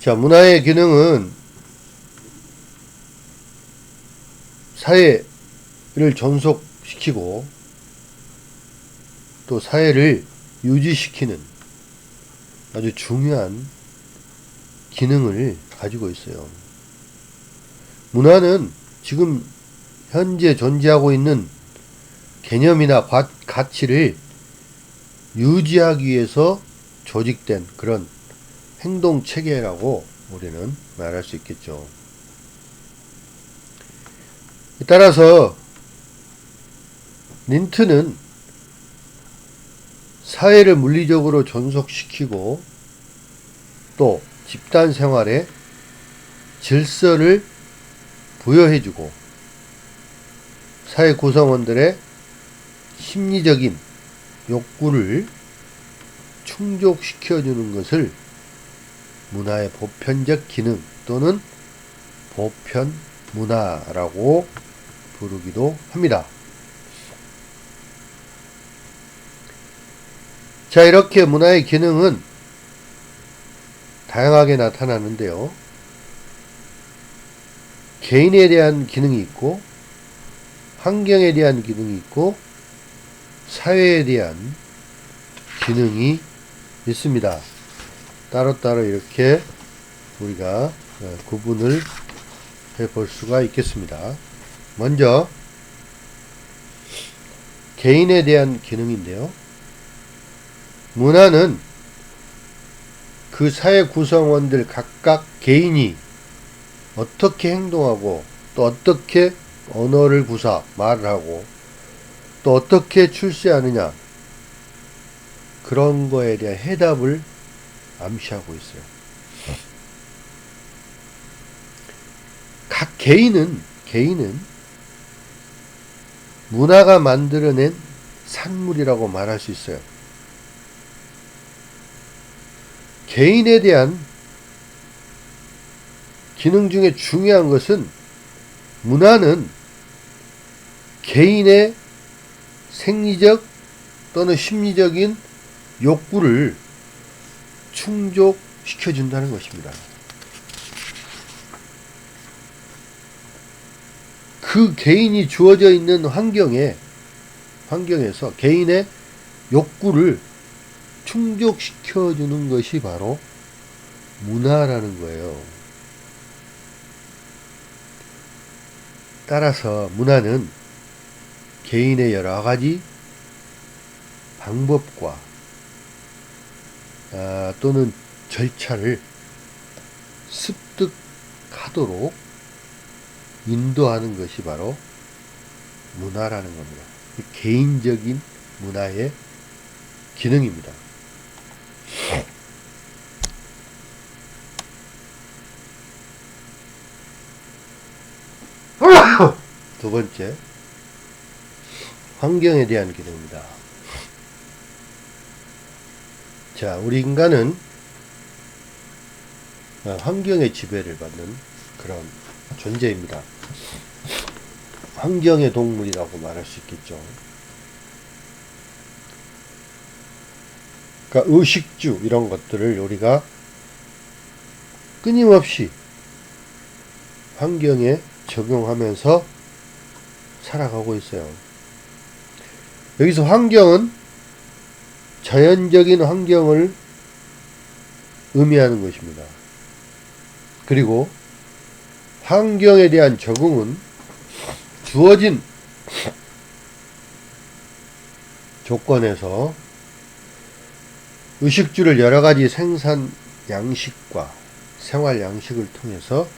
자, 문화의 기능은 사회를 존속시키고 또 사회를 유지시키는 아주 중요한 기능을 가지고 있어요. 문화는 지금 현재 존재하고 있는 개념이나 가치를 유지하기 위해서 조직된 그런 행동 체계라고 우리는 말할 수 있겠죠. 따라서 닌트는 사회를 물리적으로 존속시키고 또 집단 생활에 질서를 부여해주고 사회 구성원들의 심리적인 욕구를 충족시켜주는 것을 문화의 보편적 기능 또는 보편 문화라고 부르기도 합니다. 자, 이렇게 문화의 기능은 다양하게 나타나는데요. 개인에 대한 기능이 있고 환경에 대한 기능이 있고 사회에 대한 기능이 있습니다. 따로따로 이렇게 우리가 구분을 해볼 수가 있겠습니다. 먼저 개인에 대한 기능인데요. 문화는 그 사회 구성원들 각각 개인이 어떻게 행동하고 또 어떻게 언어를 말을 하고 또 어떻게 출세하느냐 그런 거에 대한 해답을 암시하고 있어요. 각 개인은 문화가 만들어낸 산물이라고 말할 수 있어요. 개인에 대한 기능 중에 중요한 것은 문화는 개인의 생리적 또는 심리적인 욕구를 충족시켜준다는 것입니다. 그 개인이 주어져 있는 환경에서 개인의 욕구를 충족시켜주는 것이 바로 문화라는 거예요. 따라서 문화는 개인의 여러 가지 방법과 또는 절차를 습득하도록 인도하는 것이 바로 문화라는 겁니다. 개인적인 문화의 기능입니다. 두 번째, 환경에 대한 기능입니다. 자, 우리 인간은 환경의 지배를 받는 그런 존재입니다. 환경의 동물이라고 말할 수 있겠죠. 그러니까 의식주 이런 것들을 우리가 끊임없이 환경에 적용하면서 살아가고 있어요. 여기서 환경은 자연적인 환경을 의미하는 것입니다. 그리고 환경에 대한 적응은 주어진 조건에서 의식주를 여러가지 생산 양식과 생활 양식을 통해서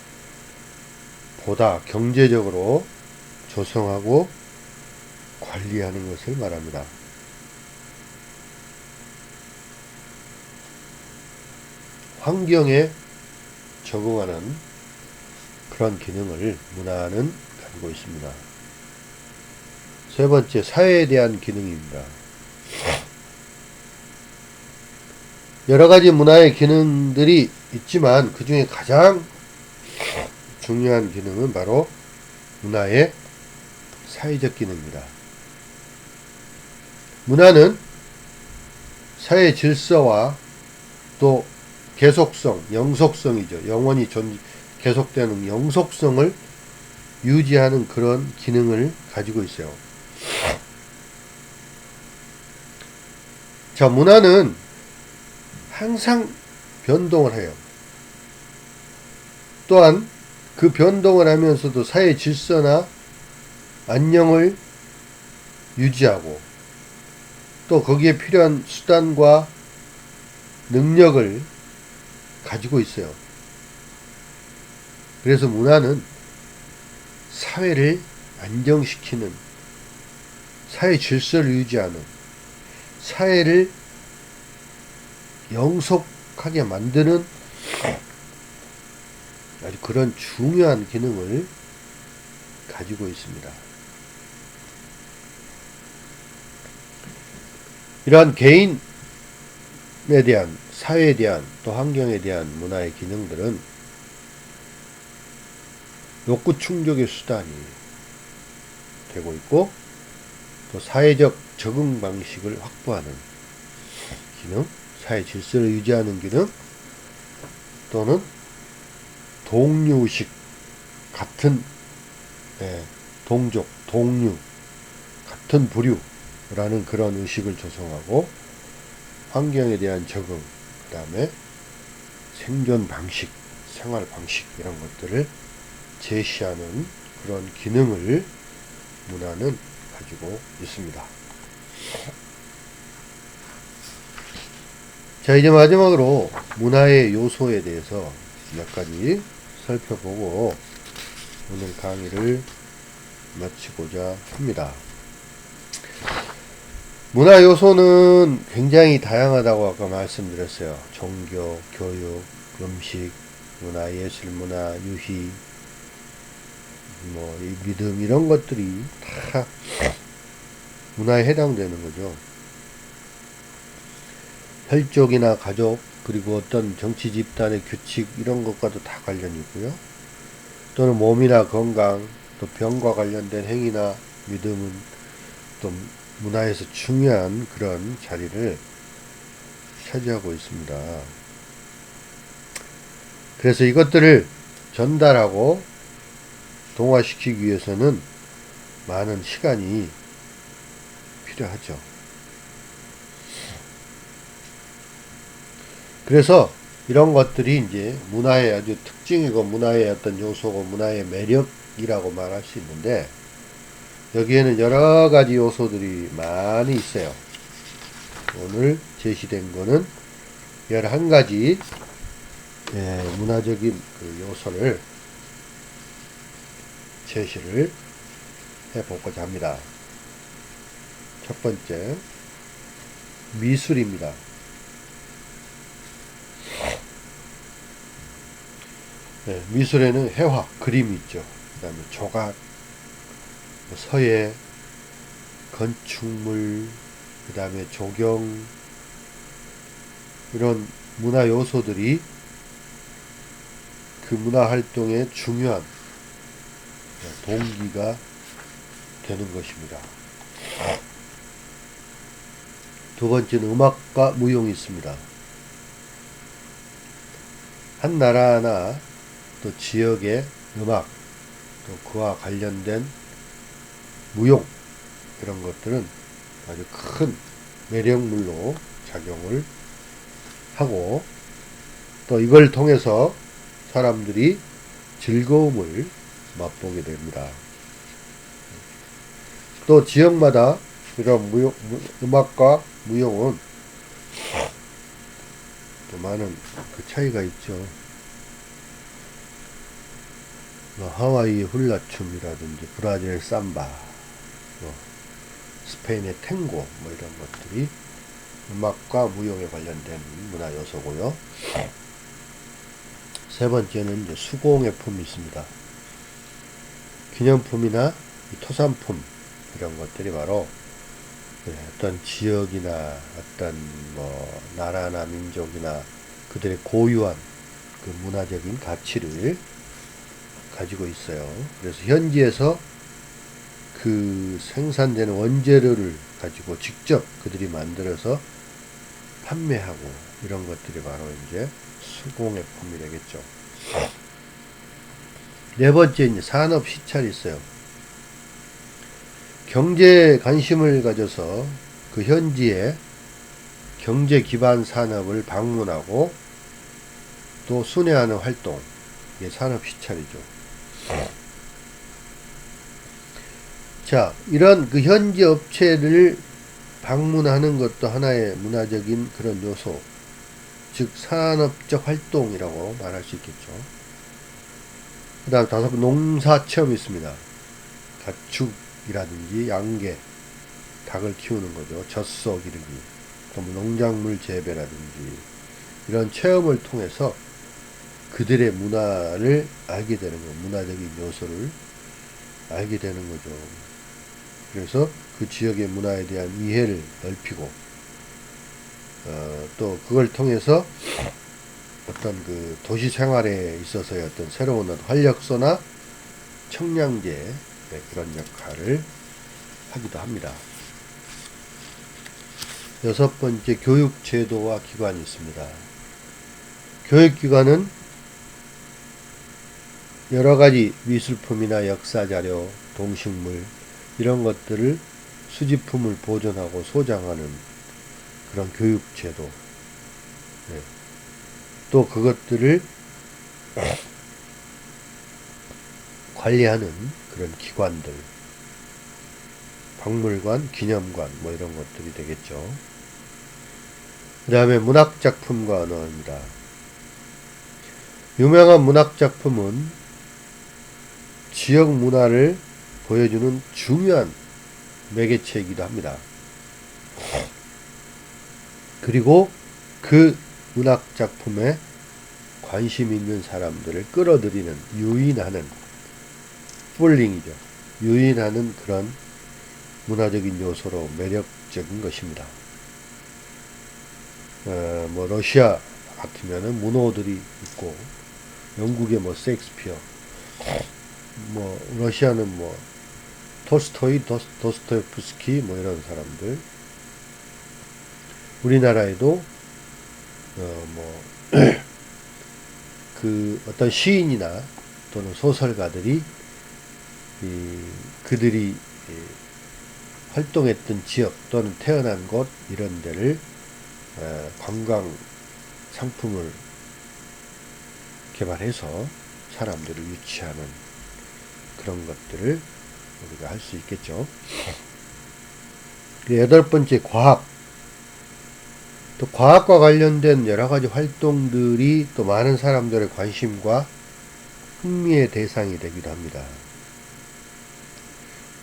보다 경제적으로 조성하고 관리하는 것을 말합니다. 환경에 적응하는 그런 기능을 문화는 가지고 있습니다. 세 번째, 사회에 대한 기능입니다. 여러 가지 문화의 기능들이 있지만 그 중에 가장 중요한 기능은 바로 문화의 사회적 기능입니다. 문화는 사회 질서와 또 계속성, 영속성이죠. 영원히 계속되는 영속성을 유지하는 그런 기능을 가지고 있어요. 자, 문화는 항상 변동을 해요. 또한 그 변동을 하면서도 사회 질서나 안녕을 유지하고 또 거기에 필요한 수단과 능력을 가지고 있어요. 그래서 문화는 사회를 안정시키는, 사회 질서를 유지하는, 사회를 영속하게 만드는 아주 그런 중요한 기능을 가지고 있습니다. 이러한 개인에 대한, 사회에 대한, 또 환경에 대한 문화의 기능들은 욕구 충족의 수단이 되고 있고, 또 사회적 적응 방식을 확보하는 기능, 사회 질서를 유지하는 기능, 또는 동류의식, 같은 동족, 동류, 같은 부류라는 그런 의식을 조성하고, 환경에 대한 적응, 그 다음에 생존 방식, 생활 방식 이런 것들을 제시하는 그런 기능을 문화는 가지고 있습니다. 자, 이제 마지막으로 문화의 요소에 대해서 몇 가지 살펴보고 오늘 강의를 마치고자 합니다. 문화 요소는 굉장히 다양하다고 아까 말씀드렸어요. 종교, 교육, 음식, 문화, 예술, 문화, 유희, 믿음 이런 것들이 다 문화에 해당되는 거죠. 혈족이나 가족, 그리고 어떤 정치 집단의 규칙 이런 것과도 다 관련이 있고요. 또는 몸이나 건강, 또 병과 관련된 행위나 믿음은 또 문화에서 중요한 그런 자리를 차지하고 있습니다. 그래서 이것들을 전달하고 동화시키기 위해서는 많은 시간이 필요하죠. 그래서 이런 것들이 이제 문화의 아주 특징이고 문화의 어떤 요소고 문화의 매력이라고 말할 수 있는데, 여기에는 여러 가지 요소들이 많이 있어요. 오늘 제시된 거는 11가지 문화적인 그 요소를 제시를 해보고자 합니다. 첫 번째, 미술입니다. 미술에는 회화, 그림이 있죠. 그 다음에 조각, 서예, 건축물, 그 다음에 조경, 이런 문화 요소들이 그 문화 활동의 중요한 동기가 되는 것입니다. 두 번째는 음악과 무용이 있습니다. 한 나라나 또 지역의 음악, 또 그와 관련된 무용, 이런 것들은 아주 큰 매력물로 작용을 하고, 또 이걸 통해서 사람들이 즐거움을 맛보게 됩니다. 또 지역마다 이런 음악과 무용은 또 많은 그 차이가 있죠. 하와이 훌라춤이라든지 브라질 삼바, 스페인의 탱고, 이런 것들이 음악과 무용에 관련된 문화 요소고요. 세 번째는 이제 수공예품이 있습니다. 기념품이나 토산품 이런 것들이 바로 어떤 지역이나 어떤 나라나 민족이나 그들의 고유한 그 문화적인 가치를 가지고 있어요. 그래서 현지에서 그 생산되는 원재료를 가지고 직접 그들이 만들어서 판매하고 이런 것들이 바로 이제 수공예품이 되겠죠. 네 번째 이제 산업 시찰이 있어요. 경제에 관심을 가져서 그 현지에 경제 기반 산업을 방문하고 또 순회하는 활동, 이게 산업 시찰이죠. 자, 이런 그 현지 업체를 방문하는 것도 하나의 문화적인 그런 요소, 즉 산업적 활동이라고 말할 수 있겠죠. 그 다음 다섯 번 농사 체험이 있습니다. 가축이라든지 양계, 닭을 키우는 거죠. 젖소 기르기, 또 뭐 농작물 재배라든지 이런 체험을 통해서 그들의 문화를 알게 되는 거, 문화적인 요소를 알게 되는 거죠. 그래서 그 지역의 문화에 대한 이해를 넓히고, 또 그걸 통해서 어떤 그 도시 생활에 있어서의 어떤 새로운 활력소나 청량제, 그런 역할을 하기도 합니다. 여섯 번째, 교육 제도와 기관이 있습니다. 교육기관은 여러가지 미술품이나 역사자료, 동식물 이런 것들을 수집품을 보존하고 소장하는 그런 교육제도, 네. 또 그것들을 관리하는 그런 기관들, 박물관, 기념관 뭐 이런 것들이 되겠죠. 그 다음에 문학작품과 언어입니다. 유명한 문학작품은 지역 문화를 보여주는 중요한 매개체이기도 합니다. 그리고 그 문학작품에 관심 있는 사람들을 끌어들이는, 유인하는, 풀링이죠. 유인하는 그런 문화적인 요소로 매력적인 것입니다. 뭐 러시아 같으면은 문호들이 있고, 영국의 뭐 셰익스피어, 뭐 러시아는 뭐 톨스토이, 도스토옙스키 뭐 이런 사람들, 우리나라에도 뭐 그 어떤 시인이나 또는 소설가들이 그들이 활동했던 지역 또는 태어난 곳 이런 데를 관광 상품을 개발해서 사람들을 유치하는 그런 것들을 우리가 할 수 있겠죠. 여덟 번째, 과학. 또 과학과 관련된 여러 가지 활동들이 또 많은 사람들의 관심과 흥미의 대상이 되기도 합니다.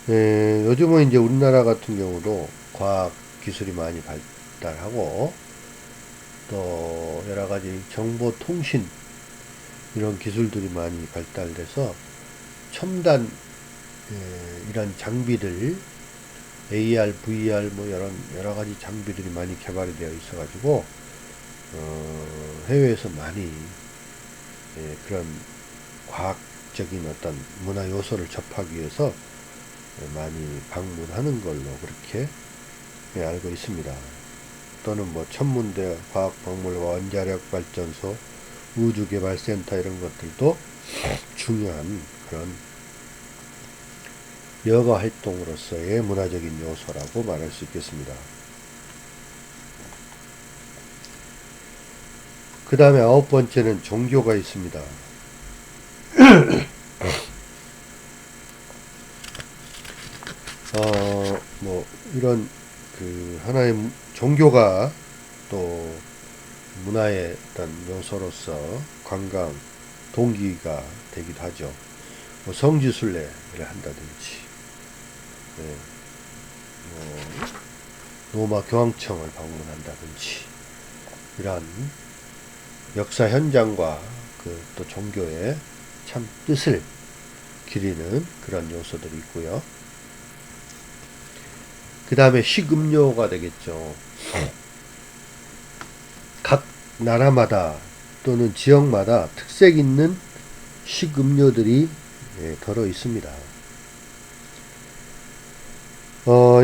요즘은 이제 우리나라 같은 경우도 과학 기술이 많이 발달하고 또 여러 가지 정보 통신 이런 기술들이 많이 발달돼서 첨단 이런 장비들, AR, VR 뭐 여러 가지 장비들이 많이 개발이 되어 있어가지고 해외에서 많이 그런 과학적인 어떤 문화 요소를 접하기 위해서 많이 방문하는 걸로 그렇게 알고 있습니다. 또는 뭐 천문대 과학박물관, 원자력 발전소, 우주개발센터 이런 것들도 중요한 그런 여가 활동으로서의 문화적인 요소라고 말할 수 있겠습니다. 그 다음에 아홉 번째는 종교가 있습니다. 뭐 이런 그 하나의 종교가 또 문화의 어떤 요소로서 관광 동기가 되기도 하죠. 뭐 성지순례를 한다든지, 뭐 로마 교황청을 방문한다든지 이러한 역사 현장과 그 또 종교의 참 뜻을 기리는 그런 요소들이 있고요. 그 다음에 식음료가 되겠죠. 각 나라마다 또는 지역마다 특색 있는 식음료들이 들어 있습니다.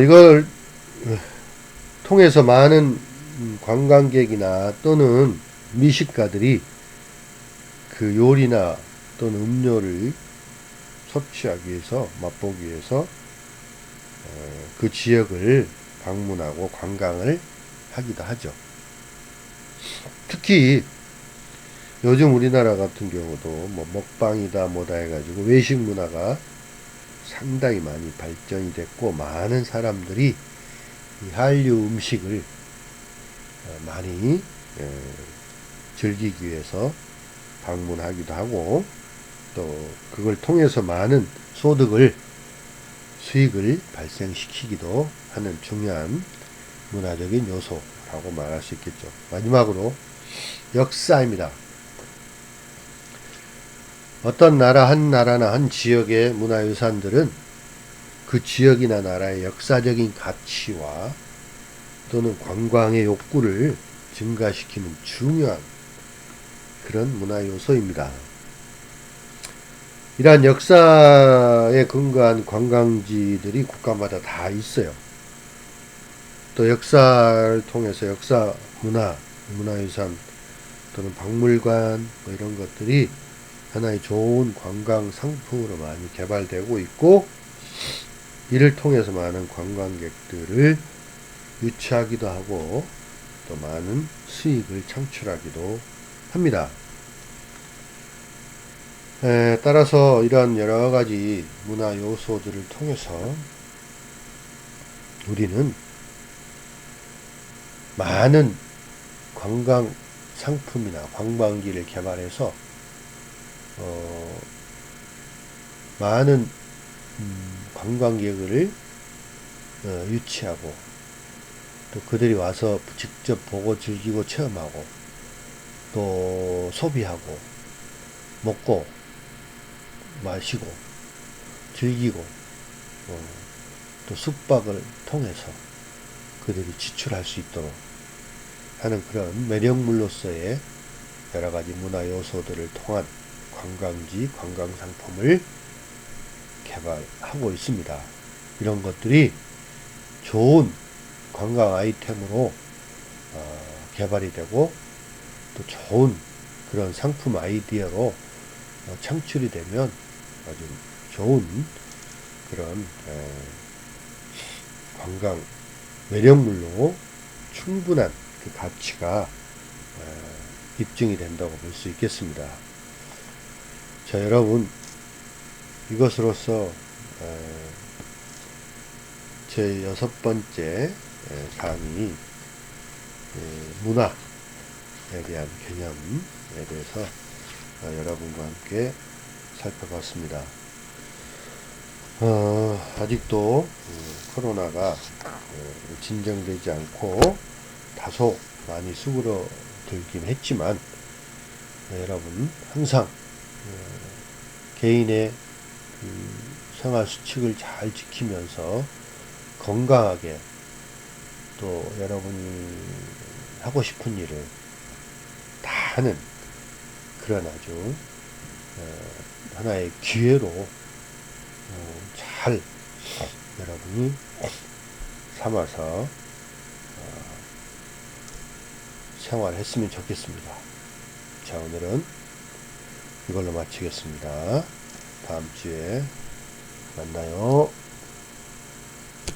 이걸 통해서 많은 관광객이나 또는 미식가들이 그 요리나 또는 음료를 섭취하기 위해서, 맛보기 위해서 그 지역을 방문하고 관광을 하기도 하죠. 특히 요즘 우리나라 같은 경우도 뭐 먹방이다 뭐다 해가지고 외식 문화가 상당히 많이 발전이 됐고, 많은 사람들이 이 한류 음식을 많이 즐기기 위해서 방문하기도 하고, 또 그걸 통해서 많은 수익을 발생시키기도 하는 중요한 문화적인 요소라고 말할 수 있겠죠. 마지막으로 역사입니다. 어떤 나라, 한 나라나 한 지역의 문화유산들은 그 지역이나 나라의 역사적인 가치와 또는 관광의 욕구를 증가시키는 중요한 그런 문화요소입니다. 이러한 역사에 근거한 관광지들이 국가마다 다 있어요. 또 역사를 통해서 역사, 문화유산 또는 박물관 뭐 이런 것들이 하나의 좋은 관광 상품으로 많이 개발되고 있고, 이를 통해서 많은 관광객들을 유치하기도 하고 또 많은 수익을 창출하기도 합니다. 따라서 이러한 여러가지 문화 요소들을 통해서 우리는 많은 관광 상품이나 관광지를 개발해서 많은 관광객을 유치하고, 또 그들이 와서 직접 보고 즐기고 체험하고 또 소비하고 먹고 마시고 즐기고 또 숙박을 통해서 그들이 지출할 수 있도록 하는 그런 매력물로서의 여러가지 문화 요소들을 통한 관광지, 관광상품을 개발하고 있습니다. 이런 것들이 좋은 관광 아이템으로 개발이 되고 또 좋은 그런 상품 아이디어로 창출이 되면 아주 좋은 그런 관광 매력물로 충분한 그 가치가 입증이 된다고 볼 수 있겠습니다. 자, 여러분, 이것으로서 제 6번째 강의 문화에 대한 개념에 대해서 여러분과 함께 살펴봤습니다. 아직도 코로나가 진정되지 않고 다소 많이 수그러들긴 했지만, 여러분 항상 개인의 생활 수칙을 잘 지키면서 건강하게, 또 여러분이 하고 싶은 일을 다 하는 그런 아주 하나의 기회로 잘 여러분이 삼아서 생활했으면 좋겠습니다. 자, 오늘은 이걸로 마치겠습니다. 다음 주에 만나요.